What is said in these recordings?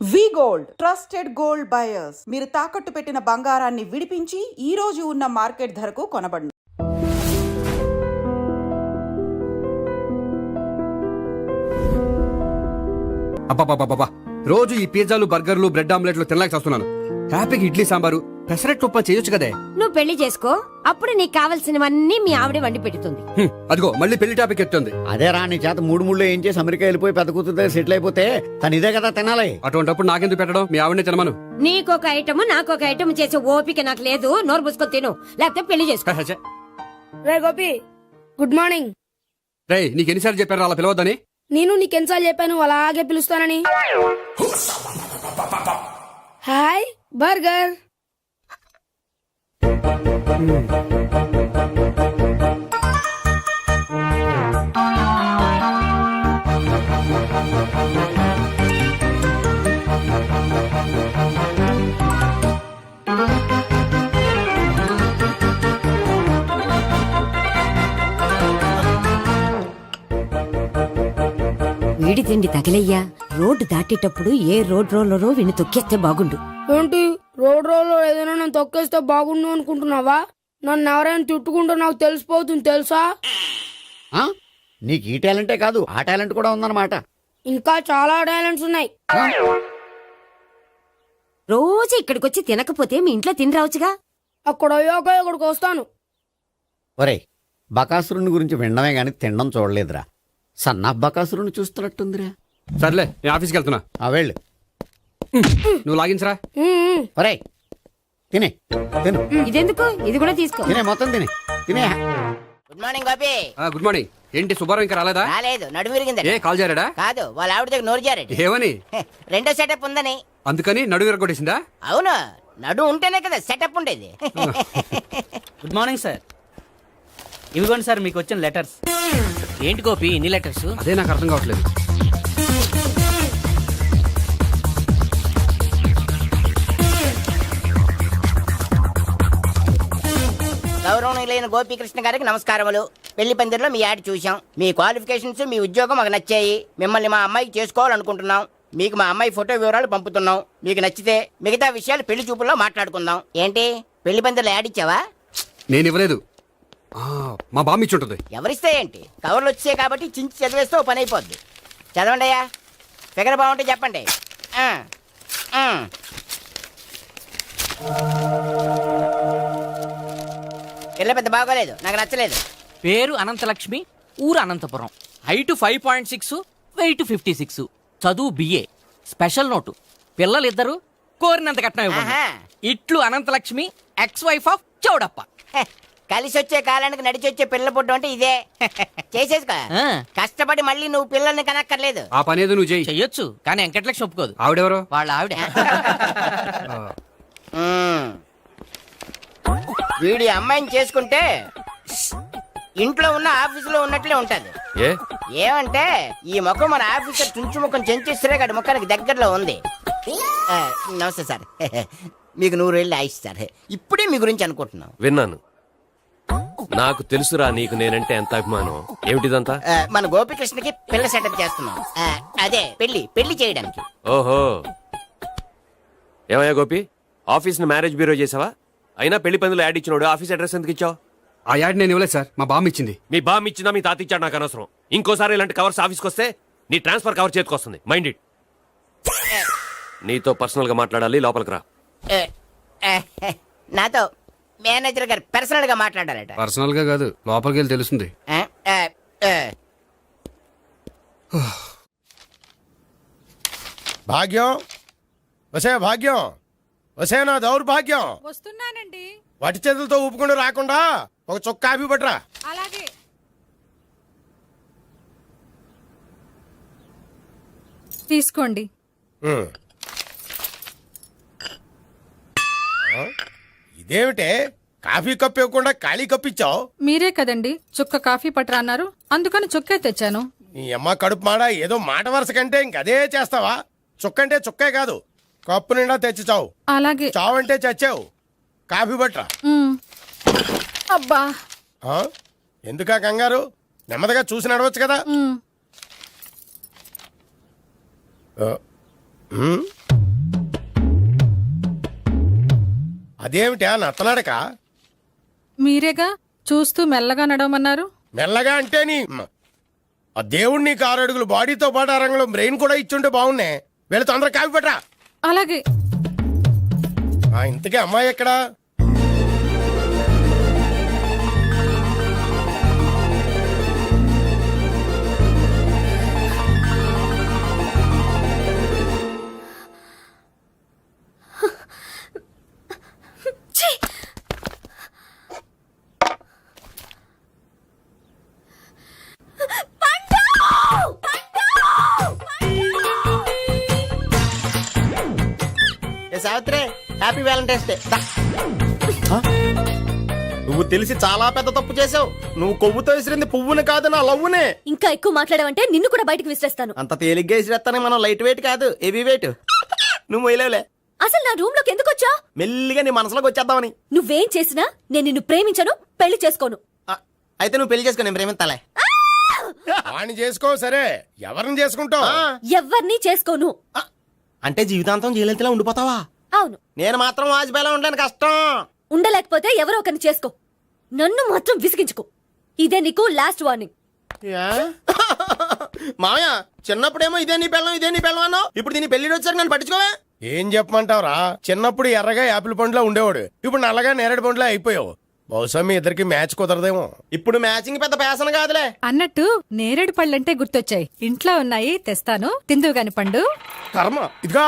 వి gold trusted gold buyers మీరు తాకట్టు పెట్టిన బంగారాన్ని విడిపించి ఈ రోజు ఉన్న మార్కెట్ ధరకు కొనబడును. అబ్బా రోజు ఈ పిజ్జాలు బర్గర్లు బ్రెడ్ ఆమ్లెట్లు తినలేక వస్తున్నాను. హ్యాపీగా ఇడ్లీ సాంబారు పెసరెట్ ఉప్మా చేయొచ్చు కదే. నువ్వు పెళ్లి చేసుకో, అప్పుడు నీకు కావలసినవన్నీ మీ ఆవిడే వండి పెడుతుంది. అదిగో మళ్ళీ పెళ్లి టాపిక్ ఎత్తుంది. అదే రా నీ చేత మూడు ఏం చేసి అమెరికా వెళ్ళిపోయి పెద్ద కూతురు దగ్గర సెటిల్ అయిపోతే తను ఇదే కదా తినాలి. అటువంటిప్పుడు నాకెందుకు పెట్టడం, మీ ఆవిడనే తినమను. నీకొక ఐటమ్ నాకొక ఐటమ్ చేసే ఓపిక నాకు లేదు. నోరు పుసుకొని తిను, లేకపోతే పెళ్లి చేసుకో. రే గోపి, గుడ్ మార్నింగ్. రే నీకు ఎన్నిసార్లు చెప్పారు అలా పిలవద్దని? నేను నీకెన్నిసార్లు చెప్పాను అలాగే పిలుస్తానని. Hi burger. వీడి తిండి తగిలయ్యా. రోడ్డు దాటేటప్పుడు ఏ రోడ్ రోలరో విని తొక్కేస్తే బాగుండు. ఏంటి రోడ్ రోల్లో ఏదైనా నన్ను తొక్కేస్తే బాగుండు అనుకుంటున్నావా? నన్ను ఎవరైనా తిట్టుకుంటే నాకు తెలిసిపోతుంది తెలుసా? ఆ? నీకు ఈ టాలెంటే కాదు ఆ టాలెంట్ కూడా ఉందన్నమాట. ఇంకా చాలా టాలెంట్స్ ఉన్నాయి. రోజు ఇక్కడికొచ్చి తినకపోతే మీ ఇంట్లో తిని రావచ్చుగా. అక్కడ అయ్యాక ఇక్కడికి వస్తాను. ఒరేయ్, బకాసురుని గురించి వినడమే గాని తినడం చూడలేదురా. సన్నా బకాసురుని చూస్తున్నట్టుందిరా. సర్లే నేను ఆఫీస్కి వెళ్తున్నా. ఆ వెళ్ళు. నువ్వు లాగించరా. ఒరేయ్ తినే తిను. ఇదెందుకు? ఇది కూడా తీసుకో. తినే మొత్తం తినే తినే. Good morning Bobby. Good morning. ఏంటి సుబ్బారావు ఇంకా రాలేదా? రాలేదు, నడుము విరిగింది. ఏ కాల్ జారాడా? కాదు, వాళ్ళ ఆవిడ దగ్గర నోరు జారాడు. ఏమని? రెండో సెటప్ ఉందని. అందుకని నడువు విరగొట్టేసిందా? అవును, నడుము ఉంటేనే కదా సెటప్ ఉండేది. Good morning sir. ఇవిగోండి సార్ మీకు వచ్చిన లెటర్స్. ఏంటి గోపి ఇన్ని లెటర్స్? అదే నాకు అర్థం కావట్లేదు. గౌరవనీయులైన గోపీకృష్ణ గారికి నమస్కారములు. పెళ్లి పందిరిలో మీ యాడ్ చూసాం. మీ క్వాలిఫికేషన్స్, మీ ఉద్యోగం మాకు నచ్చాయి. మిమ్మల్ని మా అమ్మాయికి చేసుకోవాలనుకుంటున్నాం. మీకు మా అమ్మాయి ఫోటో వివరాలు పంపుతున్నాం. మీకు నచ్చితే మిగతా విషయాలు పెళ్లి చూపుల్లో మాట్లాడుకుందాం. ఏంటి పెళ్లి పందిరిలో యాడ్ ఇచ్చావా? నేను ఇవ్వలేదు, మా బామ్మ ఇచ్చి ఉంటుంది. ఎవరిస్తే ఏంటి, కవర్లు వచ్చాయి కాబట్టి చించి చదివేస్తే ఓ పని అయిపోద్ది. చదవండి అయ్యా, ఫిగర్ బాగుంటే చెప్పండి. పిల్ల పెద్ద బాగోలేదు, నాకు నచ్చలేదు. పేరు అనంతలక్ష్మి, ఊరు అనంతపురం, హైట్ 5.6, వెయిట్ 56, చదువు బిఏ, స్పెషల్ నోటు పిల్లలిద్దరు కోరినంత కట్నం ఇవ్వండి. ఆహా. ఇట్లు Anantalakshmi, ex wife of Chowdappa. హె, కలిసి వచ్చే కాలానికి నడిచి వచ్చే పిల్ల పుట్టు అంటే ఇదే. చేసేసుకో. ఆ. కష్టపడి మళ్ళీ నువ్వు పిల్లల్ని కనక్కర్లేదు. ఆ పని ఏదో నువ్వు చెయ్యి. చెయ్యొచ్చు, కానీ వెంకటలక్ష్మి ఒప్పుకోదు. ఆవిడెవరో? వాళ్ళ ఆవిడ. వీడి అమ్మాయిని చేసుకుంటే ఇంట్లో ఉన్న ఆఫీసులో ఉన్నట్లే ఉంటది. ఏమంటే ఈ ముఖం మన ఆఫీసర్ చుంచు ముఖం చెంచేశ్వరే గారి ముఖానికి దగ్గరలో ఉంది. నమస్తే సార్. మీకు 100 ఏళ్ళు ఆయుష్ సార్. ఇప్పుడే మీ గురించి అనుకుంటున్నాం. విన్నాను. నాకు తెలుసురా నీకు నేనంటే ఎంత అభిమానం. ఏమిటిదంతా? మన గోపికృష్ణకి పిల్ల సెటప్ చేస్తున్నాం. అదే పెళ్లి చేయడానికి. ఓహో, ఏమయ్యా గోపి, ఆఫీస్ ని మ్యారేజ్ బ్యూరో చేసావా? అయినా పెళ్లి పందులు యాడ్ ఇచ్చినోడు ఆఫీస్ అడ్రస్ ఎందుకు ఇచ్చావు? ఆ యాడ్ నేను ఇవ్వలేదు సార్, మా బామ్మ ఇచ్చింది. మీ బామ్ ఇచ్చిందా మీ తాత ఇచ్చాడు నాకు అనవసరం. ఇంకోసారి ఇలాంటి కవర్స్ ఆఫీస్కి వస్తే నీ ట్రాన్స్ఫర్ కవర్ చేతికి వస్తుంది. Mind it. నీతో పర్సనల్ గా మాట్లాడాలి, లోపలికి రా. నాతో మేనేజర్ గారు పర్సనల్ గా మాట్లాడాలట. పర్సనల్ గా కాదు, లోపలికి వెళ్ళి తెలుస్తుంది. భాగ్యం, వసే భాగ్యం, వసే నా దౌర్భాగ్యం. వస్తున్నానండి. వటి చేతులతో ఊపుకుండా రాకుండా ఒక చొక్క కాఫీ పట్టరా. అలాగే. తీసుకోండి. ఇదేమిటే కాఫీ కప్పు ఇవ్వకుండా ఖాళీ కప్పు ఇచ్చావు? మీరే కదండి చుక్క కాఫీ పట్టరా అన్నారు, అందుకని చుక్కే తెచ్చాను. నీ అమ్మ కడుపు మాడ, ఏదో మాట వరుస కంటే ఇంకదే చేస్తావా? చుక్కంటే చుక్కే కాదు, కప్పు నిండా తెచ్చి చావు. అలాగే. చావు అంటే చచ్చావు. కాఫీ పట్టరా. అబ్బా, ఎందుకా కంగారు? నెమ్మదిగా చూసి నడవచ్చు కదా. అదేమిటా నత్తనాడక మీరేగా చూస్తూ మెల్లగా నడవమన్నారు. మెల్లగా అంటే ఆ దేవుడు నీకు 6 అడుగులు బాడీతో పాటు ఆ రంగంలో బ్రెయిన్ కూడా ఇచ్చుంటే బాగున్నే. వీళ్ళ తొందర కాపీ పట్రా. అలాగే. ఇంతకీ అమ్మాయి ఎక్కడా? Savitri happy Valentine's day. నువ్వు తెలిసి చాలా పెద్ద తప్పు చేసావు. నువ్వు కొవ్వుతో విసిరింది పువ్వుని కాదు, నా లవ్వునే. ఇంకా ఎక్కువ మాట్లాడావంటే నిన్ను కూడా బయటకు విసిరేస్తాను. అంత తేలిగ్గా విసిరేస్తానే మనం లైట్ వెయిట్ కాదు, హెవీ వెయిట్. నువ్వు మొయ్యలేవులే. అసలు నా రూమ్ లోకి ఎందుకు వచ్చా? మెల్లిగా నీ మనసులోకి వచ్చేద్దామని. నువ్వేం చేసినా నేను నిన్ను ప్రేమించను, పెళ్లి చేసుకోను. అయితే నువ్వు పెళ్లి చేసుకో, నేను ప్రేమిస్తాలే. వాణ్ణి చేసుకో సరే, ఎవరిని చేసుకుంటావు? ఎవ్వరినీ చేసుకోను. అంటే జీవితాంతం జయలలితలా ఉండిపోతావా? అవును. నేను మాత్రం వాజ్పేయిలా ఉండడానికి కష్టం. ఉండలేకపోతే ఎవరో ఒకరిని చేసుకో, నన్ను మాత్రం విసిగించుకో. ఇదే నీకు లాస్ట్ వార్నింగ్. మామయ్య, చిన్నప్పుడేమో ఇదే నీ పెళ్ళం అన్నావు. ఇప్పుడు దీని పెళ్లి వచ్చారు, నన్ను పట్టించుకోవే. ఏం చెప్పమంటావురా? చిన్నప్పుడు ఎర్రగా యాపిల్ పండులో ఉండేవాడు, ఇప్పుడు నల్లగా నేరేడు పండులో అయిపోయావు. బహుశా మీ ఇద్దరికి మ్యాచ్ కుదరదేమో. ఇప్పుడు మ్యాచింగ్ పెద్ద పేసన కాదులే. అన్నట్టు నేరేడు పళ్ళంటే గుర్తొచ్చాయి. ఇంట్లో ఉన్నాయి, తెస్తాను, తిందువు గాని పండు. కర్మ. ఇదిగా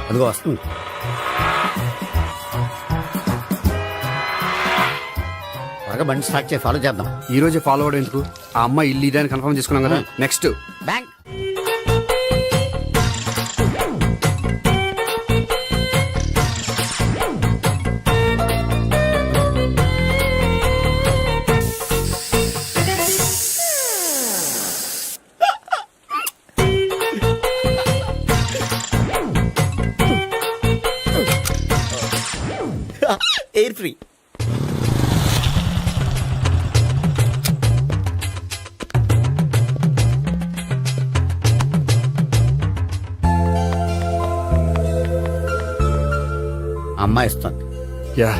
అదిగో వస్తుంది. త్వరగా బండి స్టార్ట్ చేసి ఫాలో చేద్దాం. ఈ రోజే ఫాలో అవడం ఎందుకు? ఆ అమ్మాయి ఇల్లు ఇదే అని కన్ఫర్మ్ చేసుకున్నాం కదా. Next bank. Air free. అమ్మాయి ఇస్తుంది. యా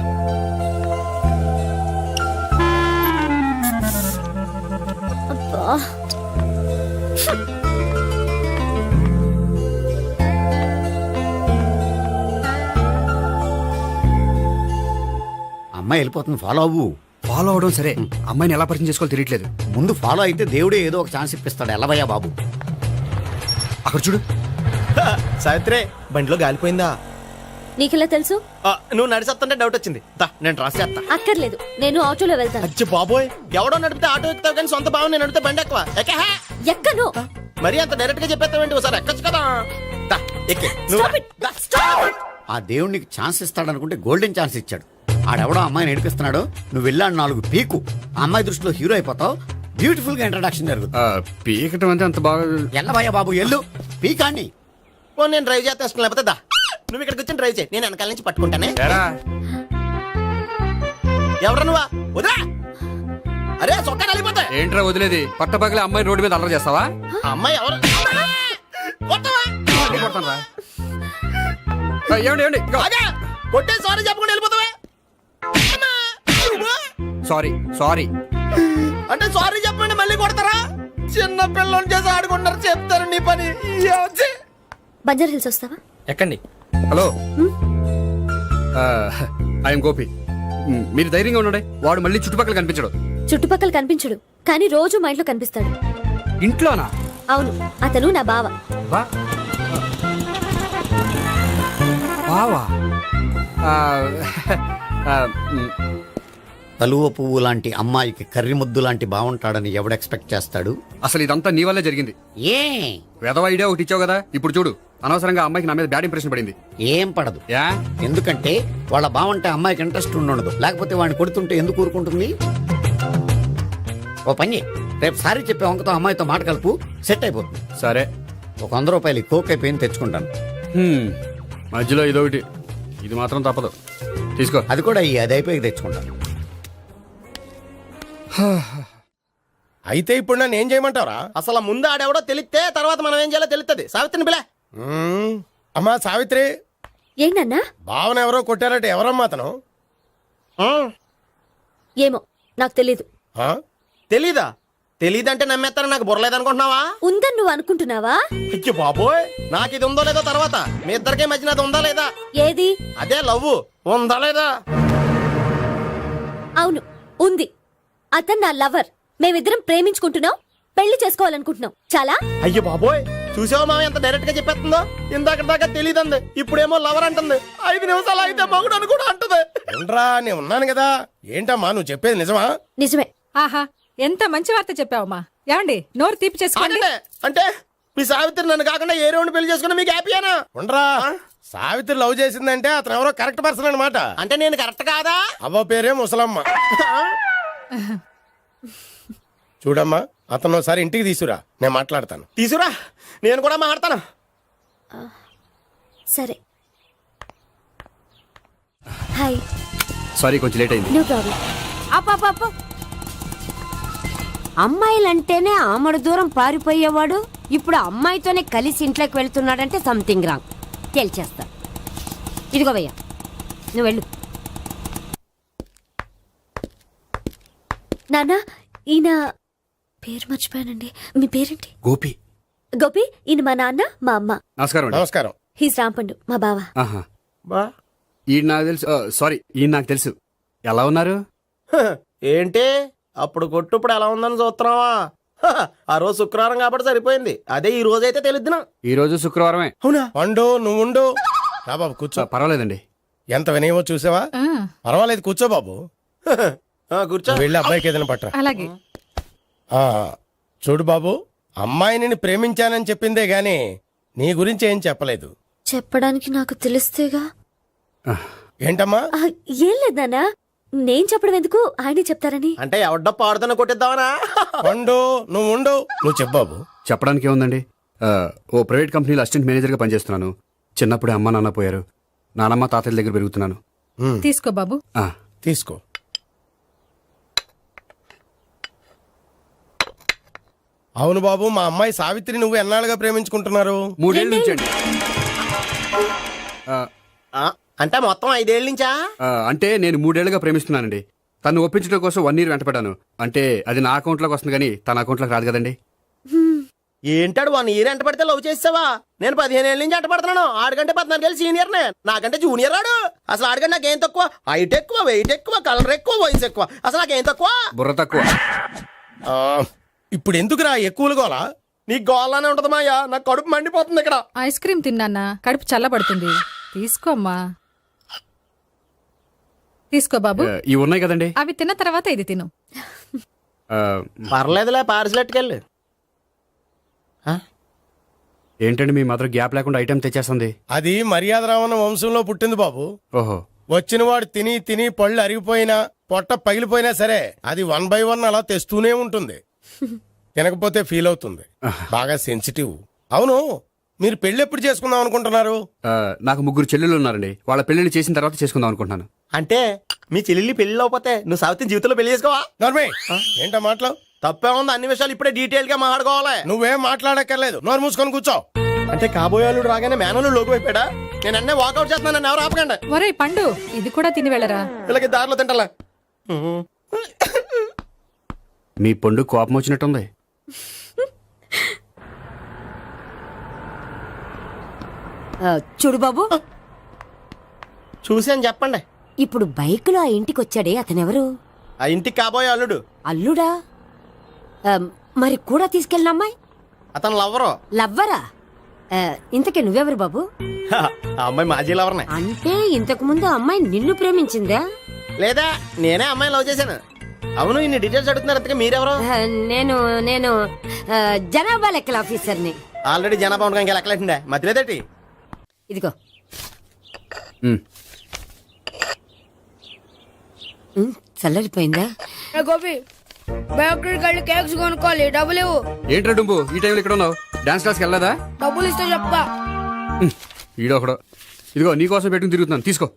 అమ్మాయి వెళ్ళిపోతుంది, ఫాలో అవ్వు. ఫాలో అవడం సరే, అమ్మాయిని ఎలా పరిచయం చేసుకోవాలో తెలియట్లేదు. ముందు ఫాలో అయితే దేవుడే ఏదో ఒక ఛాన్స్ ఇప్పిస్తాడు. ఎల్లవయ్యా బాబు. అక్కడ చూడు. సావిత్రి, బండిలో గాలిపోయిందా? నీకెలా తెలుసు? నువ్వు నడిచేస్తుంటే డౌట్ వచ్చింది. దా, నేను డ్రాస్ చేస్తా. అక్కర్లేదు, నేను ఆటోలో వెళ్తాను. అచ్చి బాబోయ్, ఎవడో నడిపితే ఆటో ఎక్కుతావు కానీ సొంత భావం నేను నడిపితే బండి ఎక్కువ. ఎక్కహే. ఎక్కను. మరి అంత డైరెక్ట్ గా చెప్పేస్తావేంటి? ఒకసారి ఎక్కొచ్చు కదా. దా, ఎక్కే. నువ్వు Stop it. The. Stop it. ఆ దేవుడికి ఛాన్స్ ఇస్తాడనుకుంటే గోల్డెన్ ఛాన్స్ ఇచ్చాడు. ఆడెవడో అమ్మాయిని నడిపిస్తున్నాడు, నువ్వు వెళ్ళాడు 4 పీకు. ఆ అమ్మాయి దృష్టిలో హీరో అయిపోతావు. బ్యూటిఫుల్ గా ఇంట్రడక్షన్ జరుగుతుంది. పీకటం అంటే అంత బాగా. ఎల్లవయ్యా బాబు, ఎల్లు పీకాన్ని. ఓ, నేను డ్రైవ్ చేస్తాను. లేకపోతే దా, నువ్వు ఇక్కడికి వచ్చి డ్రైవ్ చేయి, నేను వెనకాల నుంచి పట్టుకుంటానే. ఎవరు నువ్వా? వదిలా. అరే చొక్కా కలిపోతా. ఏంట్రా వదిలేది? పట్టపగలే అమ్మాయి రోడ్డు మీద అల్లరి చేస్తావా? అమ్మాయి ఎవరు? కొట్టవా? కొడతానురా. ఏమండి ఏమండి? ఆగా. కొట్టే సారీ చెప్పకుండా వెళ్ళిపోతావా? Sorry sorry. అంటే సారీ చెప్పండి మళ్ళీ కొడతారా? చిన్న పిల్లలు చేసి ఆడుకుంటారు, చెప్తారు నీ పని. బంజారా హిల్స్ వస్తావా? ఎక్కండి. Hello, I'm Gopi. మీరు ధైర్యంగా ఉండండి. వాడు మళ్ళీ చుట్టుపక్కల కనిపించడు. చుట్టుపక్కల కనిపించడు, కానీ రోజు మా ఇంట్లో కనిపిస్తాడు. ఇంట్లోనా? అవును, అతను నా బావ. బావా? కలువ పువ్వు లాంటి అమ్మాయికి కర్రి ముద్దు లాంటి బాగుంటాడని ఎవడు ఎక్స్పెక్ట్ చేస్తాడు? అసలు ఇదంతా నీ వల్లే జరిగింది. ఏ వెధవ ఐడియా ఒకటి ఇచ్చావు కదా. ఇప్పుడు చూడు, అనవసరంగా అమ్మాయికి నా మీద బ్యాడ్ ఇంప్రెషన్ పడింది. ఏం పడదు. యా? ఎందుకంటే వాళ్ళ బాగుంటే అమ్మాయికి ఇంట్రెస్ట్ ఉండదు. లేకపోతే వాడిని కొడుతుంటే ఎందుకు ఊరుకుంటుంది? ఓ పని, రేపు సారీ చెప్పే వంకతో అమ్మాయితో మాట కలుపు, సెట్ అయిపోతుంది. సరే, ఒక 100 రూపాయలు కోక్ అయిపోయింది, తెచ్చుకుంటాను. మధ్యలో ఇదొకటి, ఇది మాత్రం తప్పదు. తీసుకో. అది కూడా అది అయిపోయి తెచ్చుకుంటాను. అయితే ఇప్పుడు నన్ను ఏం చేయమంటావరా? అసలు ముందు ఆడెవడో తెలిస్తే తర్వాత మనం ఏం చేయాలో తెలుస్తుంది. సావిత్రిని పిల్ల. అమ్మా సావిత్రి, ఏంటన్నా? భావన ఎవరో కొట్టారట, ఎవరమ్మా అతను? ఏమో నాకు తెలీదు. ఆ? తెలీదా? తెలీదంటే నమ్మేస్తారని నాకు బుర్రలేదనుకుంటున్నావా? ఉందని నువ్వు అనుకుంటున్నావా? అయ్యో బాబోయ్, నాకు ఇది ఉందో లేదో తర్వాత. మీ ఇద్దరికే మధ్యన అది ఉందా లేదా? ఏది? అదే లవ్ ఉందా లేదా? అవును, ఉంది. అతను నా లవర్. మేమిద్దరం ప్రేమించుకుంటున్నాం, పెళ్లి చేసుకోవాలనుకుంటున్నాం. చాలా. అయ్యో బాబోయ్, చూసావా మామ ఎంత డైరెక్ట్ గా చెప్పేస్తుందో? ఇందాక దాకా తెలియదండి, ఇప్పుడేమో లవర్ అంటుంది. 5 నిమిషాలు అయితే మగుడు అని కూడా అంటుంది. ఏంట్రా, నేను ఉన్నాను కదా. ఏంటమ్మా నువ్వు చెప్పేది నిజమా? నిజమే. ఆహా, ఎంత మంచి వార్త చెప్పావమ్మా. ఏమండి, నోరు తీపి చేసుకోండి. అంటే మీ సావిత్రి నన్ను కాకుండా ఏ రౌండ్ పెళ్లి చేసుకున్నా మీకు హ్యాపీయేనా? ఉండరా, సావిత్రి లవ్ చేసిందంటే అతను ఎవరో కరెక్ట్ పర్సన్ అనమాట. అంటే నేను కరెక్ట్ కాదా? అవ్వ పేరే ముసలమ్మ. చూడమ్మా, అతను ఒకసారి ఇంటికి తీసుకురా, నేను మాట్లాడతాను. తీసురా, నేను కూడా మాట్లాడతాను. సరే. హాయ్. సారీ, కొంచెం లేట్ అయింది. No problem. అప్ప అమ్మాయిలంటేనే ఆమడు దూరం పారిపోయేవాడు ఇప్పుడు అమ్మాయితోనే కలిసి ఇంట్లోకి వెళ్తున్నాడంటే సంథింగ్ రాంగ్. తేల్చేస్తా. ఇదిగో భయ్యా, నువ్వు వెళ్ళు. నాన్న, ఈయన పేరు మర్చిపోయానండి. మీ పేరేంటి? గోపి. గోపి. ఈయన మా నాన్న, మా అమ్మ. నమస్కారం అండి. నమస్కారం. హీస్ రాంపండు, మా బావ. ఆహా, బా ఈయన నాకు తెలుసు. సారీ, ఈయన నాకు తెలుసు. ఎలా ఉన్నారు? ఏంటి అప్పుడు కొట్టు ఇప్పుడు ఎలా ఉందని చూస్తున్నావా? ఆ రోజు శుక్రవారం కాబట్టి సరిపోయింది. అదే ఈ రోజు అయితే తెలిద్దునా. ఈ రోజు శుక్రవారమే. అవునా? పండు నువ్వుండు. రా బాబు కూర్చో. పర్వాలేదండి. ఎంత వినయమో చూసావా? పర్వాలేదు, కూర్చో బాబు. కూర్చో. వెళ్ళి అబ్బాయికి ఏదైనా పట్టరా. అలాగే. ఆ, చూడు బాబు, అమ్మాయిని ప్రేమించానని చెప్పిందే గాని నీ గురించి ఏం చెప్పలేదు. చెప్పడానికి నాకు తెలిస్తేగా. ఏంటమ్మా? ఆ, ఏం లేదు నాన్న, నేను చెప్పడం ఎందుకు, ఆయనే చెప్తారని. అంటే ఎవడ్డో పాడుతున్న కొట్టిద్దామనా? పండు నువ్వు చెప్పు బాబు. చెప్పడానికి ఏముందండి, ఓ ప్రైవేట్ కంపెనీలో అసిస్టెంట్ మేనేజర్గా పనిచేస్తున్నాను. చిన్నప్పుడే అమ్మ నాన్న పోయారు. నానమ్మ తాతయ్య దగ్గర పెరుగుతున్నాను. తీసుకో బాబు. ఆ, తీసుకో. అవును బాబు, మా అమ్మాయి సావిత్రి నువ్వు ఎన్నాళ్ళుగా ప్రేమించుకుంటున్నారు? 3 ఏళ్ళ నుంచి అండి. అంటే మొత్తం 5 ఏళ్ళ నుంచా? అంటే నేను 3 ఏళ్ళుగా ప్రేమిస్తున్నానండి. తను ఒప్పించడం కోసం 1 year వెంటపడ్డాను. అంటే అది నా అకౌంట్లోకి వస్తుంది కానీ తన అకౌంట్లోకి రాదు కదండి. ఏంటాడు 1 year ఎంట పడితే లవ్ చేసావా? నేను 15 ఏళ్ళ నుంచి ఎంట పడుతున్నాను. ఆడికంటే 14 ఏళ్ళు సీనియర్నే, నాకంటే జూనియర్ ఆడు. అసలు ఆడికంటే నాకేం తక్కువ? హైట్ ఎక్కువ, వెయిట్ ఎక్కువ, కలర్ ఎక్కువ, వయసు ఎక్కువ. అసలు నాకేం తక్కువ? బుర్ర తక్కువ. ఆ, ఇప్పుడు ఎందుకురా ఎక్కువలు గోలా? నీకు గోళ్ళనే ఉంటది మాయా, నాకు కడుపు మండిపోతుంది ఇక్కడ. ఐస్ క్రీమ్ తిన్నానా, కడుపు చల్లబడుతుంది. తీసుకోమ్మా. తీసుకో బాబు. ఇవి ఉన్నాయి కదండి. అవి తిన్న తర్వాత ఇది తిను. పర్లేదులే, పార్సిలెట్కెళ్ళి. ఏంటండి మీ మదర్ గ్యాప్ లేకుండా ఐటెం తెచ్చేస్తుంది? అది మర్యాద రావణ వంశంలో పుట్టింది బాబు. ఓహో. వచ్చిన వాడు తిని తిని పళ్ళు అరిగిపోయినా పొట్ట పగిలిపోయినా సరే అది 1 by 1 అలా తెస్తూనే ఉంటుంది. తినకపోతే ఫీల్ అవుతుంది. బాగా సెన్సిటివ్. అవును, మీరు పెళ్లి ఎప్పుడు చేసుకుందాం అనుకుంటున్నారు? నాకు 3 చెల్లెళ్ళు ఉన్నారండి. వాళ్ళ పెళ్లిళ్ళు చేసిన తర్వాత చేసుకుందాం అనుకుంటున్నాను. అంటే మీ చెల్లెల్ని పెళ్లి లేకపోతే నువ్వు సావిత్రి జీవితంలో పెళ్లి చేసుకోవా? నోర్మే, ఏంటా మాటలు? తప్పే ఉంది, అన్ని విషయాలు ఇప్పుడే డీటెయిల్ గా మాట్లాడుకోవాలి. నువ్వేం మాట్లాడక్కర్లేదు, నోరు మూసుకొని కూర్చో. అంటే కాబోయే వాళ్ళు రాగానే మేనలు లోకి అయిపోయాడా? నేను అన్నీ వాకౌట్ చేస్తున్నాను, నన్ను ఎవరు ఆపకండి. ఒరే పండు, ఇది కూడా తిని వెళ్ళరా. వీళ్ళకి దారిలో తింటలే. మీ పండు కోపం వచ్చినట్టుంది. చూడు బాబు, చూసి అని చెప్పండి. ఇప్పుడు బైక్ లో ఆ ఇంటికి వచ్చాడే అతనెవరు? ఆ ఇంటికి కాబోయే అల్లుడు. అల్లుడా? మరి కూడా తీసుకెళ్ళిన అమ్మాయి? అతను లవ్వరు. లవ్వరా? ఇంతకీ నువ్వెవరు బాబు? ఆ అమ్మాయి మాజీ లవర్నే. అంటే ఇంతకు ముందు అమ్మాయి నిన్ను ప్రేమించిందా? లేదా నేనే అమ్మాయి లవ్ చేశాను. అవును, ఇన్ని డీటెయిల్స్ అడుగుతున్నారు. అంతగా మీరెవరు? నేను నేను జనాభా లెక్కల ఆఫీసర్ని. ఆల్రెడీ జనాభా ఉండగా ఇంకా లెక్కలేటండే మధ్యలేదేటి. ఇదిగో. చల్లరిపోయిందా? గోపి, బయోక్రెడిట్ వెళ్ళి కేక్స్ కొనుక్కోవాలి, డబ్బులు ఇవ్వు. ఏంట్రా డుంబు ఈ టైంలో ఇక్కడ ఉన్నావు? డాన్స్ క్లాస్కి వెళ్ళదా? డబ్బులు ఇస్తే చెప్తా. ఈడొకడు. ఇదిగో నీకోసం పెట్టుకుని తిరుగుతున్నాను, తీసుకో.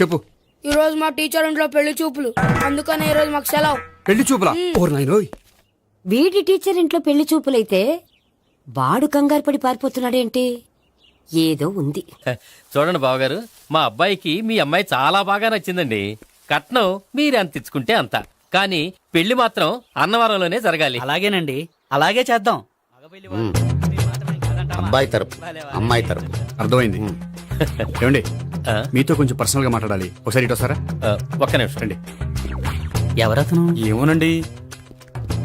చెప్పు. ఈ రోజు మా టీచర్ ఇంట్లో పెళ్లి చూపులు, అందుకనే ఈ రోజు మాకు సెలవు. పెళ్లి చూపులా? ఓర్ నాయనోయ్. వీడి టీచర్ ఇంట్లో పెళ్లి చూపులైతే వాడు కంగారు పడి పారిపోతున్నాడేంటి? ఏదో ఉంది. చూడండి బావగారు, మా అబ్బాయికి మీ అమ్మాయి చాలా బాగా నచ్చిందండి. కట్నం మీరు ఎంత ఇచ్చుకుంటే అంత, కానీ పెళ్లి మాత్రం అన్నవరంలోనే జరగాలి. అలాగేనండి, అలాగే చేద్దాం. అబ్బాయి తరపు అమ్మాయి తరపు. అర్థమైంది. ఏమండి మీతో కొంచెం పర్సనల్ గా మాట్లాడాలి, ఒకసారి ఇటు వస్తారా? ఒక్క నిమిషం రండి. ఎవరతను? ఏమోనండి.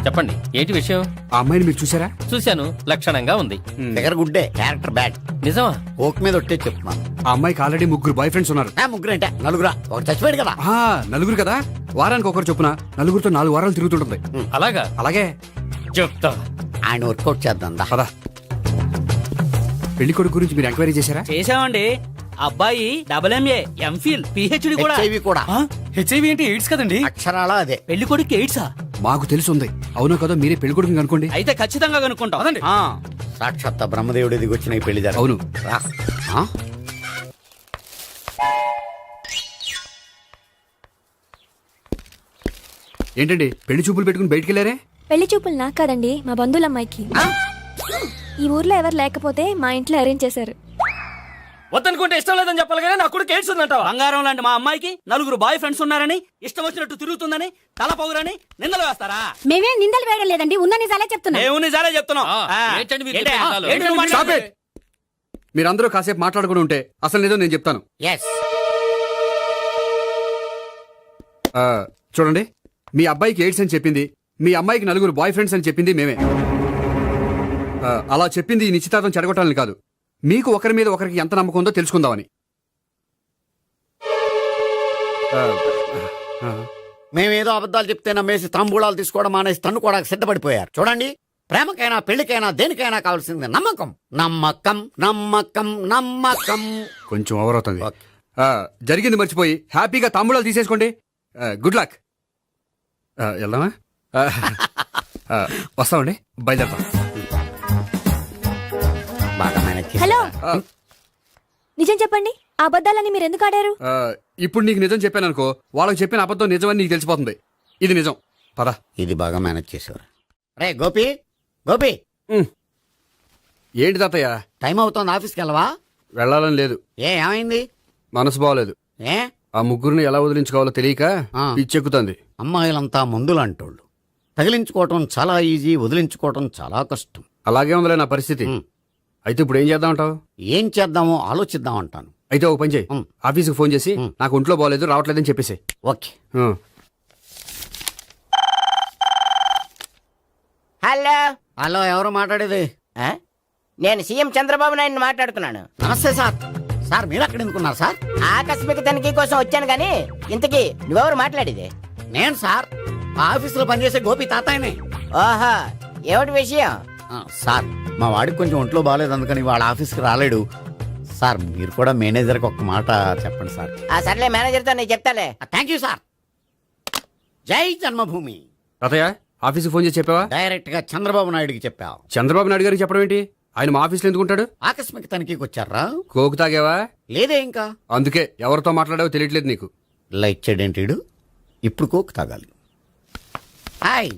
చెప్పండి, ఏంటి విషయం? ఆ అమ్మాయిని మీరు చూసారా? చూశాను, లక్షణంగా ఉంది. ఫిగర్ గుడ్డే, క్యారెక్టర్ బ్యాడ్. నిజమా? ఓక్ మీద ఒట్టే చెప్తున్నాను. ఆ అమ్మాయికి ఆల్రెడీ 3 బాయ్ ఫ్రెండ్స్ ఉన్నారు. ముగ్గురు అంటే నలుగురా, ఒకటి చచ్చిపోయాడు కదా. నలుగురు కదా, వారానికి ఒకరు చొప్పున నలుగురితో 4 వారాలు తిరుగుతుంటుంది. అలాగా? అలాగే చెప్తా. ఆయన వర్కౌట్ చేద్దాం దా. పదా. పెళ్లి కొడుకు గురించి మీరు ఎంక్వైరీ చేశారా? చేసామండి. అబ్బాయి MA, MPhil, PhD కూడా. HIV కూడా. హెచ్ఐవి అంటే ఎయిడ్స్ కదండి. అక్షరాలా అదే. పెళ్లి కొడుకు ఎయిడ్సా? మాకు తెలుసుంది. అవునో కదా, మీరే పెళ్లి కొడుకుని అనుకోండి. అయితే ఖచ్చితంగా కనుక్కుంటాం. అదండి. సాక్షాత్ బ్రహ్మదేవుడి దిగి వచ్చిన ఈ పెళ్లి జరగదు. అవును. రా. ఆ? ఏంటండి పెళ్లి చూపులు పెట్టుకుని బయటికి వెళ్ళారే? పెళ్లి చూపులు నాకు కాదండి, మా బంధువుల అమ్మాయికి. ఈ ఊర్లో ఎవరు లేకపోతే మా ఇంట్లో అరేంజ్ చేశారు. వద్దనుకుంటే ఇష్టం లేదని చెప్పాలి కానీ నా కొడుకు ఎయిడ్స్ ఉందంటావా? బంగారం లాంటి మా అమ్మాయికి 4 బాయ్ ఫ్రెండ్స్ ఉన్నారని, ఇష్టం వచ్చినట్టు తిరుగుతుందని, తల పౌరని నిందలు వేస్తారా? మేమే నిందలు వేయడం లేదండి, ఉన్న నిజాలే చెప్తున్నా. మేము నిజాలే చెప్తున్నాం. ఏంటండి మీరు ఏంటి? చెప్పే నిజాలు? ఏంటి నువ్వు మాట్లాడేది? మీరందరూ కాసేపు మాట్లాడుకుని ఉంటే అసలు నిజం నేను చెప్తాను. Yes. చూడండి, మీ అబ్బాయికి ఎయిడ్స్ అని చెప్పింది, మీ అమ్మాయికి 4 బాయ్ ఫ్రెండ్స్ అని చెప్పింది మేమే. అలా చెప్పింది ఈ నిశ్చితార్థం చెడగొట్టాలని కాదు, మీకు ఒకరి మీద ఒకరికి ఎంత నమ్మకం ఉందో తెలుసుకుందామని. మేమేదో అబద్ధాలు చెప్తే నమ్మేసి తాంబూలాలు తీసుకోవడం మానేసి తన్నుకోవడానికి సిద్ధపడిపోయారు. చూడండి, ప్రేమకైనా పెళ్లికైనా దేనికైనా కావాల్సింది నమ్మకం. నమ్మకం నమ్మకం నమ్మకం. కొంచెం ఓవర్ అవుతుంది. జరిగింది మర్చిపోయి హ్యాపీగా తాంబూలాలు తీసేసుకోండి. Good luck. వెళ్దామా? వస్తామండి, బయలుదేరతాం. బాగా మేనేజ్ చేశారు. హలో, నిజం చెప్పండి, ఆ అబద్ధాలని మీరు ఎందుకు ఆడారు? ఇప్పుడు నీకు నిజం చెప్పాను అనుకో, వాళ్ళకి చెప్పిన అబద్ధం నిజమని నీకు తెలిసిపోతుంది. ఇది నిజం. పద. ఇది బాగా మేనేజ్ చేసేవారు. రే గోపి, గోపి, ఏంటి తాతయ్య? టైం అవుతోంది, ఆఫీస్కి వెళ్ళవా? వెళ్ళాలని లేదు. ఏమైంది? మనసు బాగోలేదు. ఏ ఆ ముగ్గురిని ఎలా వదిలించుకోవాలో తెలియక పిచ్చెక్కుతుంది. అమ్మాయిలంతా మందులాంటోళ్ళు. తగిలించుకోవటం చాలా ఈజీ, వదిలించుకోవటం చాలా కష్టం. అలాగే ఉందిలే నా పరిస్థితి. అయితే ఇప్పుడు ఏం చేద్దామంటావు? ఏం చేద్దామో ఆలోచిద్దాం అంటాను. అయితే ఒక పని చేయి, ఆఫీస్కి ఫోన్ చేసి నాకు ఒంట్లో బాగోలేదు రావట్లేదని చెప్పేసి. ఓకే. హలో. హలో, ఎవరు మాట్లాడేది? నేను సీఎం చంద్రబాబు నాయుడు మాట్లాడుతున్నాను. నమస్తే సార్. సార్ మీరు అక్కడ ఎందుకున్నారు సార్? ఆకస్మిక తనిఖీ కోసం వచ్చాను గానీ ఇంతకీ నువ్వెవరు మాట్లాడేది? నేను సార్, ఆ ఆఫీసులో పనిచేసే గోపి తాతాయనే. ఓహో, ఏమిటి విషయం? సార్, మా వాడికి కొంచెం ఒంట్లో బాగాలేదు, అందుకని వాళ్ళ ఆఫీస్కి రాలేడు. సార్, మీరు కూడా మేనేజర్కి ఒక మాట చెప్పండి సార్. సర్లే, మేనేజర్తో నేను చెప్తాలే. Thank you sir. జై జన్మభూమి. తాతయ్య, ఆఫీస్కి ఫోన్ చేసి చెప్పావా? డైరెక్ట్ గా చంద్రబాబు నాయుడుకి చెప్పావు. చంద్రబాబు నాయుడు గారికి చెప్పడం ఏంటి? ఆయన మా ఆఫీస్లో ఎందుకుంటాడు? ఆకస్మిక తనిఖీకి వచ్చారా? కోకు తాగావా? లేదే ఇంకా. అందుకే ఎవరితో మాట్లాడావో తెలియట్లేదు నీకు. లైట్ చేయడేంటిడు? ఇప్పుడు కోక్ తాగాలి. హాయ్,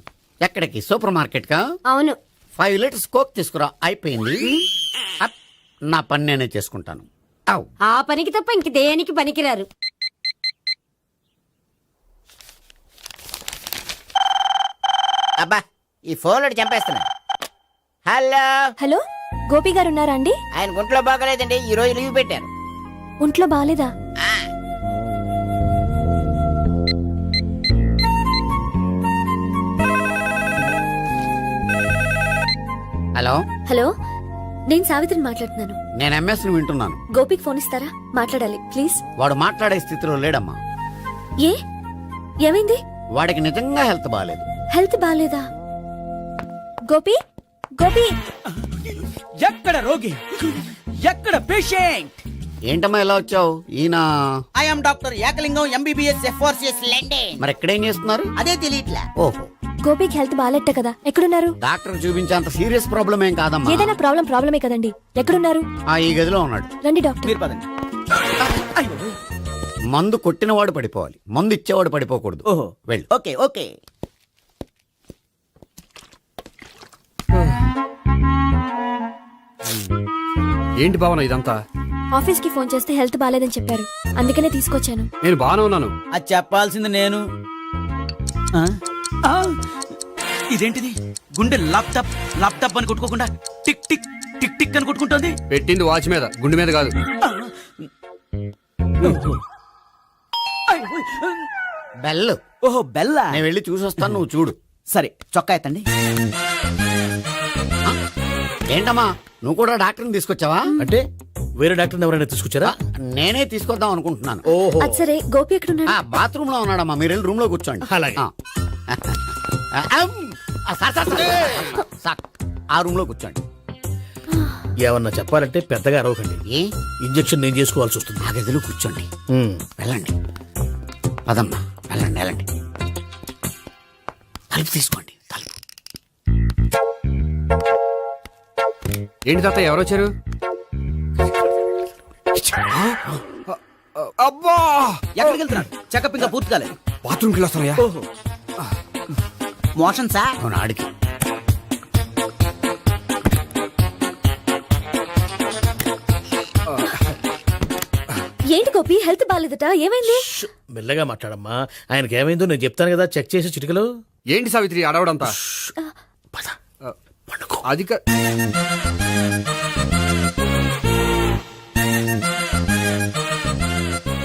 ఎక్కడికి? సూపర్ మార్కెట్ కా? అవును. 5 లీటర్స్ కోక్ తీసుకురా. అయిపోయింది. అప్, నా పని నేనే చేసుకుంటాను. ఆ పనికి తప్ప ఇంక దేనికి పనికిరారు. అబ్బా, ఈ ఫోన్ లో చంపేస్తున్నా. హలో. హలో, గోపి గారు ఉన్నారా అండి? ఆయన గుంట్లో బాగలేదండి, ఈ రోజు లీవ్ పెట్టారు. ఒంట్లో బాగాలేదా? హలో. హలో, నేను సావిత్రిని మాట్లాడుతున్నాను. నేను ఎంఎస్ ని వింటున్నాను. గోపికి ఫోన్ ఇస్తారా? మాట్లాడాలి ప్లీజ్. వాడు మాట్లాడే స్థితిలో లేడమ్మా. ఏ, ఏమైంది? వాడికి నిజంగా హెల్త్ బాగాలేదు. హెల్త్ బాగాలేదా? గోపి, గోపి. ఎక్కడ రోగి, ఎక్కడ పేషెంట్? ఏంటమ్మా ఇలా వచ్చావు? ఈయన I'm doctor Ekalingam MBBS FRCS London. మరి ఎక్కడేం చేస్తున్నారు? అదే తెలియట్లే. ఓహో, గోపికి హెల్త్ బాగాలెట్ట కదా, ఎక్కడున్నారు? డాక్టర్ చూపించేంత సీరియస్ ప్రాబ్లం ఏం కాదమ్మా. ఏదైనా ప్రాబ్లమే కదండి. ఎక్కడున్నారు? ఈ గదిలో ఉన్నాడు. రండి డాక్టర్. మీరు పదండి. మందు కొట్టినవాడు పడిపోవాలి, మందు ఇచ్చేవాడు పడిపోకూడదు. ఓహో, వెళ్ళు. Okay okay. ఏంటి భావన ఇదంతా? ఆఫీస్ కి ఫోన్ చేస్తే హెల్త్ బాలేదని చెప్పారు, అందుకనే తీసుకొచ్చాను. నేను బాగానే ఉన్నాను. అది చెప్పాల్సింది నేను. ఆ? ఆ! ఇదేంటిది? గుండె ల్యాప్టాప్ ల్యాప్టాప్ అని కొట్టుకోకుండా టిక్ టిక్ టిక్ టిక్ అని కొట్టుకుంటుంది. పెట్టింది వాచ్ మీద, గుండె మీద కాదు. బెల్. ఓహో బెల్లా. నేను వెళ్ళి చూసొస్తాను, నువ్వు చూడు. సరే చొక్కా ఎత్తండి. ఏంటమ్మా నువ్వు కూడా డాక్టర్ని తీసుకొచ్చావా? అంటే వేరే డాక్టర్ ఎవరైనా తీసుకొచ్చారా? నేనే తీసుకొద్దాం అనుకుంటున్నాను. ఓహో, అది సరే, గోపి ఎక్కడున్నాడు? బాత్రూమ్ లో ఉన్నాడమ్మా, మీరు వెళ్ళి రూమ్ లో కూర్చోండి. అలాగే. సార్, ఆ రూమ్ లో కూర్చోండి. ఏమన్నా చెప్పాలంటే పెద్దగా అరవకండి. ఏ ఇంజెక్షన్ నేను చేసుకోవాల్సి వస్తుంది. ఆ గదిలో కూర్చోండి. వెళ్ళండి, పదమ్మా, వెళ్ళండి వెళ్ళండి. తలుపు తీసుకోండి, తలుపు. ఏంటి తాత ఎవరు వచ్చారు? అబ్బా, ఎక్కడికి వెళ్తున్నాడు? చెకప్ ఇంకా పూర్తి కాలేదు. బాత్రూమ్కి వెళ్ళొస్తానయ్యా. ఓహో మోషన్ సార్. అవును, ఆడికి. ఏంటి గోపి, హెల్త్ బాలేదట, ఏమైంది? మెల్లగా మాట్లాడమ్మా. ఆయనకి ఏమైందో నేను చెప్తాను కదా, చెక్ చేసి చిటికలు. ఏంటి సావిత్రి అడవడంతా? అది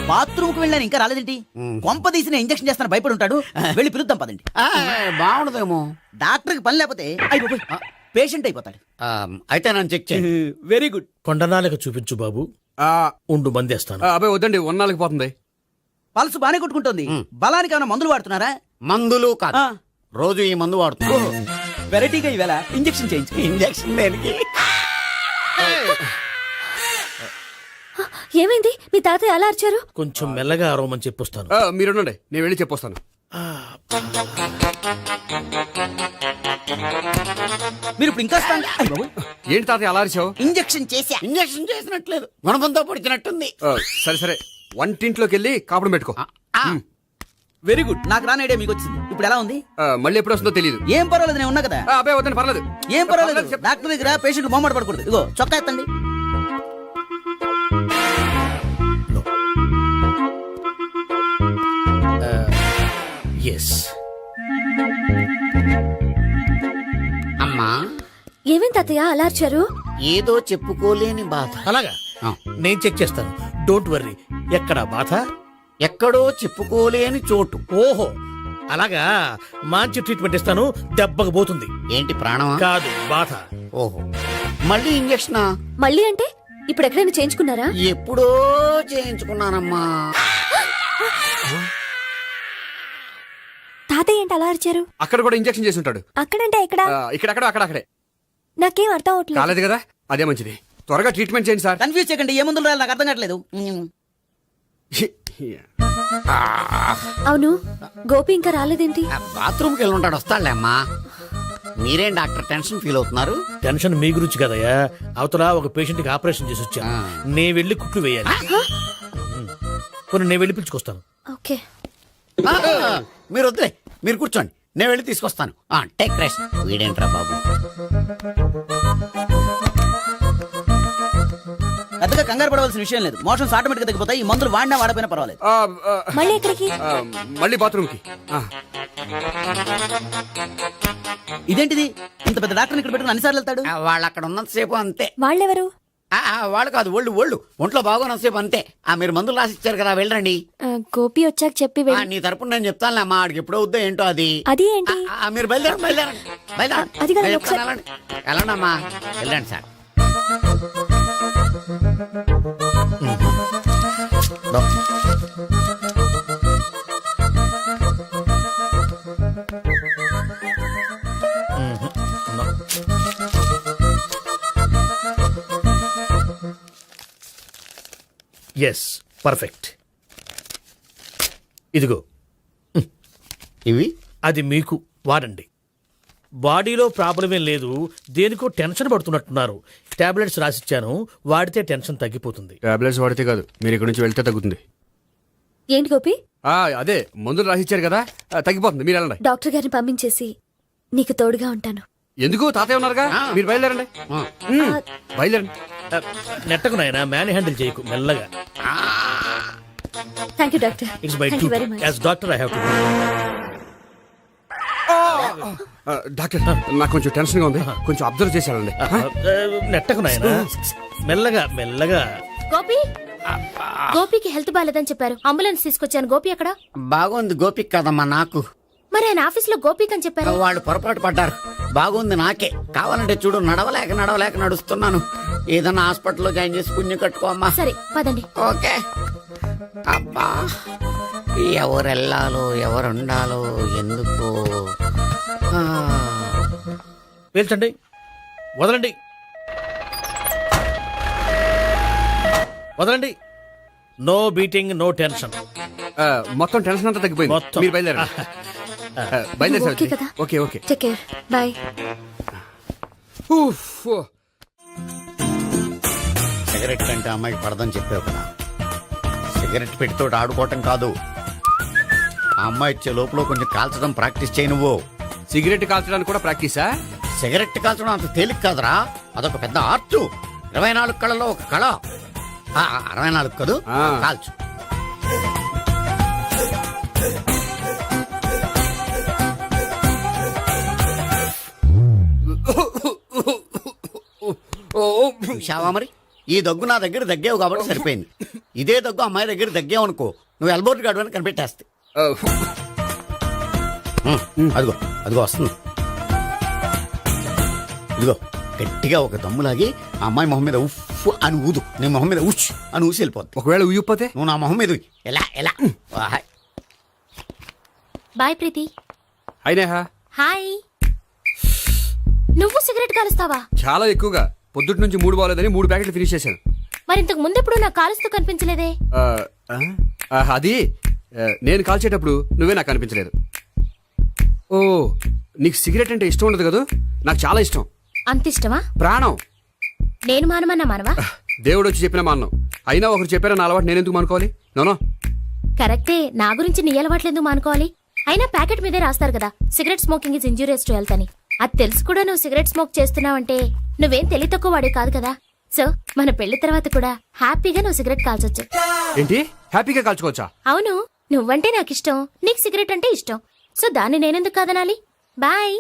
బాత్రూమ్ కు వెళ్ళాను, ఇంకా రాలేదేంటి? కొంప తీసిన ఇంజక్షన్ చేస్తాను భయపడి ఉంటాడు. వెళ్ళి పిలుద్దాం పదండి. బాగుండదేమో. డాక్టర్ కి పని లేకపోతే పేషెంట్ అయిపోతాడు. అయితే నన్ను చెక్ చేయండి. Very good. కొండనాలకు చూపించు బాబు. ఉండు మందేస్తాను. అబ్బాయి వద్దండి, ఉన్నాళ్ళకి పోతుంది. పల్సు బానే కొట్టుకుంటుంది. బలానికి ఏమైనా మందులు వాడుతున్నారా? మందులు కాదు, రోజు ఈ మందు వాడుతున్నా. వెరైటీగా ఈవేళ ఇంజక్షన్ చేయించు. ఇంజక్షన్ దేనికి? ఏమైంది? మీ తాతయ్య అలా అరిచారు? కొంచెం మెల్లగా అరవమని చెప్పొస్తాను. మీరుండండి, నేను వెళ్ళి చెప్పొస్తాను. మీరు ఇప్పుడు ఇంకా ఏంటి తాతయ్య అలా అరిచావు? ఇంజక్షన్ చేశా. ఇంజక్షన్ చేసినట్లేదు, గుణపంతో పొడిచినట్టుంది. సరే సరే, వంటింట్లోకి వెళ్ళి కాపుడు పెట్టుకో. Very good. నాకు రాని ఐడియా మీకు వచ్చింది. ఇప్పుడు ఎలా ఉంది? మళ్ళీ ఎప్పుడు వస్తుందో తెలియదు. ఏం పర్వాలేదు, నేను ఉన్నా కదా. అబ్బాయి వద్దండి, పర్లేదు. ఏం పర్వాలేదు. డాక్టర్ దగ్గర పేషెంట్ మొహమాట పడకూడదు. ఇగో చొక్కా ఎత్తండి. ఎస్. అమ్మా, ఏమేం తాతయ్య అలా అరిచారు? ఏదో చెప్పుకోలేని బాధ. అలాగా, నేను చెక్ చేస్తాను. Don't worry. ఎక్కడ బాధ? ఎక్కడో చెప్పుకోలేని చోటు. ఓహో, అలాగా. మంచి ట్రీట్మెంట్ ఇస్తాను, దెబ్బకు పోతుంది. ఏంటి ప్రాణమా? కాదు, బాధ. ఓహో, మళ్ళీ ఇంజక్షనా? మళ్ళీ అంటే ఇప్పుడు ఎక్కడైనా చేయించుకున్నారా? ఎప్పుడో చేయించుకున్నానమ్మా. తాతయ్య ఏంటి అలా అరిచారు? అక్కడ కూడా ఇంజక్షన్ చేసి ఉంటాడు. అక్కడంటే ఎక్కడ? ఇక్కడక్కడ అక్కడే. నాకేం అర్థం అవట్లేదు. కాలేదు కదా, అదే మంచిది. త్వరగా ట్రీట్మెంట్ చేయండి సార్. కన్ఫ్యూజ్ చేయకండి. ఏ మందులు రాయాలి నాకు అర్థం కావట్లేదు. అవును, గోపి ఇంకా రాలేదేంటి? బాత్రూమ్కి వెళ్ళి ఉంటాడు, వస్తాడులే అమ్మా. మీరేం డాక్టర్ టెన్షన్ ఫీల్ అవుతున్నారు? టెన్షన్ మీ గురించి కదయ్యా. అవతల ఒక పేషెంట్ కి ఆపరేషన్ చేసి వచ్చా. నే వెళ్ళి కుట్లు వేయాలి. కొన్ని నేను వెళ్ళి పిలుచుకొస్తాను. ఓకే. మీరు వద్దులే, మీరు కూర్చోండి, నేను వెళ్ళి తీసుకొస్తాను. Take rest. వీడేంట్రా బాబు, పెద్దగా కంగారు పడవలసిన విషయం లేదు. మోషన్స్ ఆటోమేటిక్ గా తగ్గిపోతాయి. ఈ మందులు వాడినా వాడపోయినా పర్వాలేదు. మళ్ళీ ఎక్కడికి? మళ్ళీ బాత్రూమ్కి. ఇదేంటిది? ఇంత పెద్ద డాక్టర్ ఇక్కడ పెట్టుకుని అన్నిసార్లు వెళ్తాడు? వాళ్ళు అక్కడ ఉన్నంతసేపు అంతే. వాళ్ళెవరు? వాళ్ళు కాదు, ఒళ్ళు ఒంట్లో బాగోనంతసేపు అంతే. మీరు మందులు రాసి ఇచ్చారు కదా, వెళ్ళండి. గోపి వచ్చాక చెప్పి నీ తరపున నేను చెప్తానులే అమ్మా, ఆడికి ఎప్పుడు అవుద్దో ఏంటో అది. అది ఏంటి? మీరు బయలుదేరండి. అది కాదు, వెళ్ళండి అమ్మా, వెళ్ళండి సార్. Yes, perfect. ఇదిగో ఇవి అది మీకు వాడండి. బాడీలో ప్రాబ్లం ఏం లేదు, దేనికో టెన్షన్ పడుతున్నట్టున్నారు. టాబ్లెట్స్ రాసిచ్చాను, వాడితే టెన్షన్ తగ్గిపోతుంది. టాబ్లెట్స్ వాడితే కాదు, మీరు ఇక్కడ నుంచి వెళ్తే తగ్గుతుంది. ఏంటి గోపి? అదే మందులు రాసిచ్చారు కదా, తగ్గిపోతుంది. మీరు వెళ్ళండి. డాక్టర్ గారిని పంపించేసి నీకు తోడుగా ఉంటాను. ఎందుకు? తాతయ్య ఉన్నారుగా, మీరు బయలుదేరండి. బయలుదేరండి. నెట్టకు నాయనా మ్యాన్ హ్యాండిల్ చేయకు మెల్లగా. Thank you doctor. It's bye thank two you very much. As doctor I have to. Doctor నాకు కొంచెం టెన్షన్ గా ఉంది, కొంచెం అబ్జర్వ్ చేశానండి. నెట్టకు నాయనా మెల్లగా మెల్లగా. గోపి, గోపికి హెల్త్ బాలేదని చెప్పారు, అంబులెన్స్ తీసుకొచ్చాను. గోపి అక్కడ? బాగుంది గోపిక్ కదమ్మా నాకు. మరి ఆయన ఆఫీస్ లో గోపిక్ అని చెప్పారు. వాళ్ళు పొరపాటు పడ్డారు. బాగుంది నాకే. కావాలంటే చూడు, నడవలేక నడుస్తున్నాను. ఏదన్నా హాస్పిటల్లో జాయిన్ చేసి పుణ్యం కట్టుకో అమ్మా. సరే పదండి. ఓకే. అబ్బా, ఎవరు వెళ్ళాలో ఎవరు ఉండాలో ఎందుకు. పేల్చండి, వదలండి, వదలండి. No beating, no tension. మొత్తం టెన్షన్ అంతా తగ్గిపోయింది. మొత్తం. మీరు బయలుదేరండి. బయలుదేరి ఓకే కదా? Okay okay. Take care, bye. Cigarette కంటే అమ్మాయికి పడదని చెప్పావు కదా. సిగరెట్ పెట్టితో ఆడుకోవటం కాదు, ఆ అమ్మాయి ఇచ్చే లోపల కొంచెం కాల్చడం ప్రాక్టీస్ చేయి నువ్వు. సిగరెట్ కాల్చడానికి కూడా ప్రాక్టీసా? సిగరెట్ కాల్చడం అంత తేలిక కాదురా, అదొక పెద్ద ఆర్ట్. 24 కళలో ఒక కళ. 64 కదూ, కాల్చు. చూశావా మరి, ఈ దగ్గు నా దగ్గర దగ్గేవు కాబట్టి సరిపోయింది. ఇదే దగ్గు అమ్మాయి దగ్గర దగ్గేవు అనుకో, నువ్వు ఎల్బోర్డ్ గార్డు అని కనిపెట్టేస్తే. అదిగో అదిగో వస్తుంది. ఇదిగో గట్టిగా ఒక దమ్ములాగి ఆ అమ్మాయి మొహం మీద ఉఫ్ అని ఊదు, నీ మొహం మీద ఉచ్ అని ఊసి వెళ్ళిపోద్ది. ఒకవేళ ఊయకపోతే నువ్వు నా మొహం మీద ఉయ్. ఎలా ఎలా. బాయ్ ప్రీతి. అయినా హాయ్. నువ్వు సిగరెట్ కాలుస్తావా? చాలా ఎక్కువగా. పొద్దుటి నుంచి 3 బాలేదని 3 ప్యాకెట్లు ఫినిష్ చేశాను. మరి ఇంతకు ముందెప్పుడు నాకు కాలుస్తూ కనిపించలేదే? అది నేను కాల్చేటప్పుడు నువ్వే నాకు కనిపించలేదు. ఓ, నీకు సిగరెట్ అంటే ఇష్టం ఉండదు కదా? నాకు చాలా ఇష్టం. అంత ఇష్టమా? ప్రాణం. నేను మానమన్నా మానవా? దేవుడు వచ్చి చెప్పిన మానం. అయినా ఒకరు చెప్పారా నా అలవాటు నేనెందుకు మానుకోవాలి? నోనో. కరెక్టే, నా గురించి నీ అలవాట్లు ఎందుకు మానుకోవాలి? అయినా ప్యాకెట్ మీదే రాస్తారు కదా, cigarette smoking is injurious to health అని. అది తెలుసు కూడా నువ్వు సిగరెట్ స్మోక్ చేస్తున్నావంటే నువ్వేం తెలివి తక్కువ వాడే కాదు కదా. సో మన పెళ్లి తర్వాత కూడా హ్యాపీగా నువ్వు సిగరెట్ కాల్చొచ్చు. ఏంటి, హ్యాపీగా కాల్చుకోవచ్చా? అవును, నువ్వంటే నాకు ఇష్టం, నీకు సిగరెట్ అంటే ఇష్టం. సో దాన్ని నేనెందుకు కాదనాలి? బాయ్.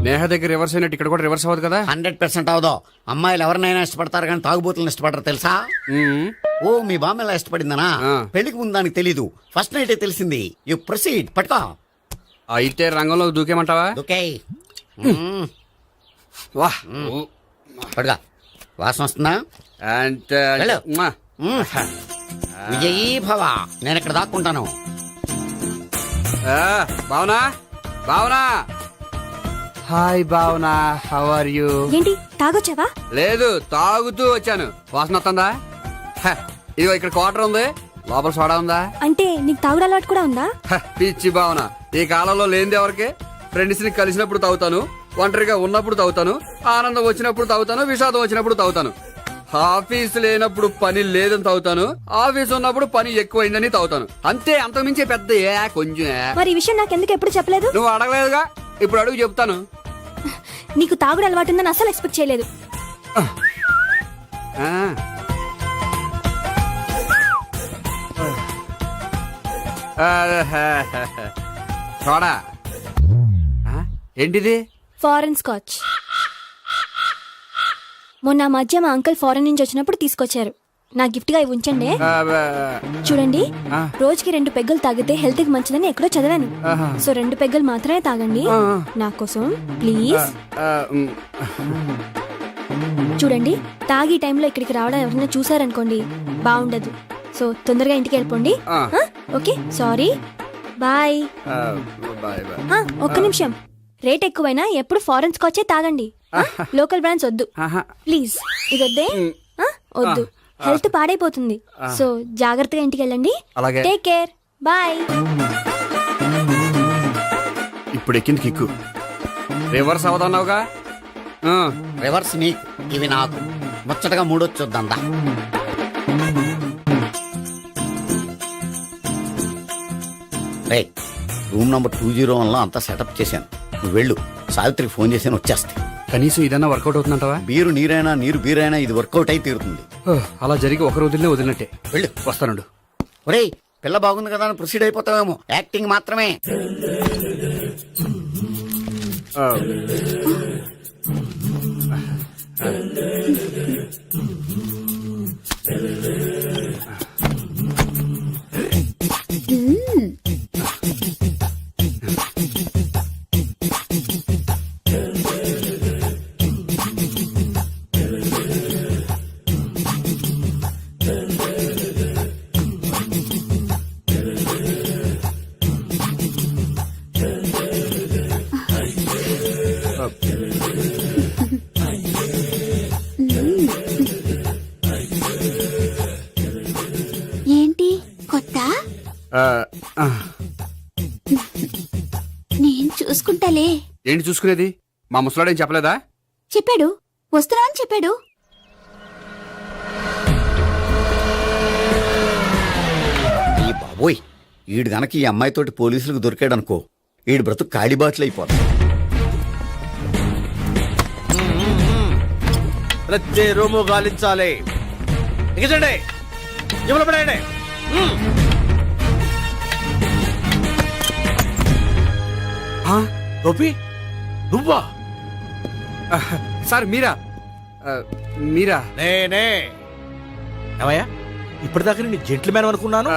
నేహ దగ్గర రివర్స్ అయినట్టు ఇక్కడ కూడా రివర్స్ అవ్వదు కదా? 100% అవదో. అమ్మాయిలు ఎవరినైనా ఇష్టపడతారు కానీ తాగుబోతులను ఇష్టపడరు తెలుసా? ఓ, మీ బామ్మ ఎలా ఇష్టపడిందనా? పెళ్లికి ముందు దానికి తెలీదు, ఫస్ట్ నైటే తెలిసింది. You proceed. పట్టుకో. అయితే రంగంలో దూకేమంటావా? ఓకే. వాహ్, పట్టుగా. వాసన వస్తుందా? వెళ్ళు. విజయీ భవ. నేను ఇక్కడ దాక్కుంటాను. Bhavana, Bhavana. Hi Bhavana, how are you? ఏంటి, తాగొచ్చావా? లేదు, తాగుతూ వచ్చాను. వాసన వస్తుందా? ఇదిగో ఇక్కడ క్వార్టర్ ఉంది, లోపల సోడా ఉందా? అంటే నీకు తాగుడు అలవాటు కూడా ఉందా? పిచ్చి భావన, ఈ కాలంలో లేనిది ఎవరికి? ఫ్రెండ్స్ ని కలిసినప్పుడు తాగుతాను, ఒంటరిగా ఉన్నప్పుడు తాగుతాను, ఆనందం వచ్చినప్పుడు తాగుతాను, విషాదం వచ్చినప్పుడు తాగుతాను. ఆఫీస్ లేనప్పుడు పని లేదని తాగుతాను, ఆఫీస్ ఉన్నప్పుడు పని ఎక్కువైందని తాగుతాను. అంతే, అంతకుమించే పెద్ద కొంచెం. మరి ఈ విషయం నాకు ఎందుకు ఎప్పుడు చెప్పలేదు? నువ్వు అడగలేదుగా, ఇప్పుడు అడుగు చెప్తాను. నీకు తాగుడు అలవాటు ఉందని అసలు ఎక్స్పెక్ట్ చేయలేదు. చూడా, ఏంటిది? Foreign scotch. మొన్న మధ్య మా అంకుల్ ఫారెన్ నుంచి వచ్చినప్పుడు తీసుకొచ్చారు. నా గిఫ్ట్ గా ఇవి ఉంచండి. చూడండి, రోజుకి 2 పెగ్గులు తాగితే హెల్త్ కి మంచిదని ఎక్కడో చదివాను. సో 2 పెగ్గులు మాత్రమే తాగండి నా కోసం ప్లీజ్. చూడండి, తాగి టైంలో ఇక్కడికి రావడం ఎవరైనా చూసారనుకోండి బాగుండదు. సో తొందరగా ఇంటికి వెళ్ళిపోండి. Okay, sorry, bye. ఒక్క నిమిషం, రేట్ ఎక్కువైనా ఎప్పుడు ఫారెన్ స్కాచే తాగండి. లోకల్ బ్రాండ్స్ వద్దు ప్లీజ్. ఇది వద్దే, వద్దు, హెల్త్ పాడైపోతుంది. సో జాగ్రత్తగా ఇంటికి వెళ్ళండి. Take care, bye. ఇప్పుడు ఎక్కింది కిక్కు. రివర్స్ అవదన్నావుగా? రివర్స్ నీకు, ఇవి నాకు. ముచ్చటగా 3 వచ్చొద్దా? రేయ్, రూమ్ నంబర్ 201 లో అంతా సెటప్ చేశాను. నువ్వు వెళ్ళు, సావిత్రికి ఫోన్ చేశాను, వచ్చేస్తే. కనీసం ఇదన్నా వర్కౌట్ అవుతుందంటావా? బీరు నీరైనా నీరు బీరైనా ఇది వర్కౌట్ అయి తీరుతుంది. అలా జరిగి ఒక రోజులనే వదిలినట్టే. వెళ్ళు. వస్తానుండు. ఒరేయ్, పిల్ల బాగుంది కదా అని ప్రొసీడ్ అయిపోతావేమో. యాక్టింగ్ మాత్రమే. ఏంటి కొత్త? నేను చూసుకుంటాలే. ఏంటి చూసుకునేది? మా ముసలాడేం చెప్పలేదా? చెప్పాడు, వస్తున్నా అని చెప్పాడు. ఈ బాబోయ్, ఈడు గనక ఈ అమ్మాయితోటి పోలీసులకు దొరికాడనుకో, ఈడు బ్రతుకు కాళీబాట్లు అయిపోతాడు. ప్రతి రూము గాలించాలి. ఎగచండి, జబ్బులు పడండి. గోపి, నువ్వా? సార్ మీరా? మీరా? నేనే. ఏమయ్యా, ఇప్పటిదాకా నేను జెంట్లమ్యాన్ అనుకున్నాను.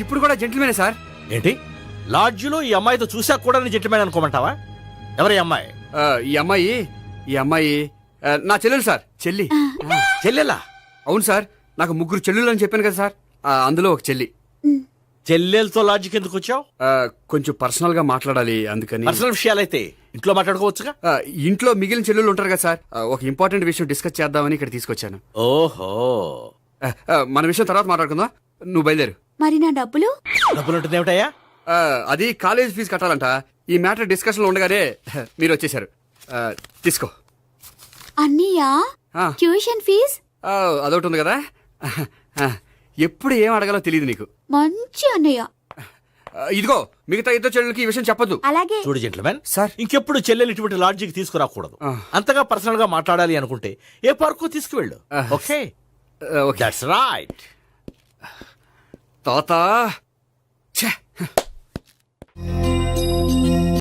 ఇప్పుడు కూడా జెంటిల్మేనే సార్. ఏంటి, లాడ్జిలో ఈ అమ్మాయితో చూసాక కూడా నేను జెంట్లమ్యాన్ అనుకోమంటావా? ఎవరి అమ్మాయి? ఈ అమ్మాయి నా చెల్లెలు సార్. చెల్లి. చెల్లెలా? అవును సార్, నాకు 3 చెల్లెలు అని చెప్పాను కదా సార్, అందులో ఒక చెల్లి. చెల్లెలతో లాడ్జికి ఎందుకు వచ్చావు? కొంచెం పర్సనల్ గా మాట్లాడాలి, అందుకని. పర్సనల్ విషయాలైతే ఇంట్లో మాట్లాడుకోవచ్చుగా. ఇంట్లో మిగిలిన చెల్లెలు ఉంటారు కదా సార్, ఒక ఇంపార్టెంట్ విషయం డిస్కస్ చేద్దామని ఇక్కడ తీసుకొచ్చాను. ఓహో, మన విషయం తర్వాత మాట్లాడుకుందాం. నువ్వు బయలుదేరు. మరి నా డబ్బులు? డబ్బులు ఉంటుంది ఏమిటయ్యా? అది కాలేజ్ ఫీజు కట్టాలంట. ఈ మ్యాటర్ డిస్కషన్ లో ఉండగానే మీరు వచ్చేసారు. తీసుకో. అన్నయ్యా, ట్యూషన్ ఫీజ్? అదొకటి ఉంది కదా. ఎప్పుడు ఏం అడగాలో తెలియదు నీకు. మంచి అన్నయ్య. ఇదిగో, మిగతా ఇద్దరు చెల్లెలకి ఈ విషయం చెప్పొద్దు. అలాగే. చూడు జెంట్లమెన్ సార్, ఇంకెప్పుడు చెల్లెలు ఇటువంటి లాడ్జికి తీసుకురాకూడదు. అంతగా పర్సనల్ గా మాట్లాడాలి అనుకుంటే ఏ పార్కు తీసుకువెళ్ళు. Okay, that's right. తాత.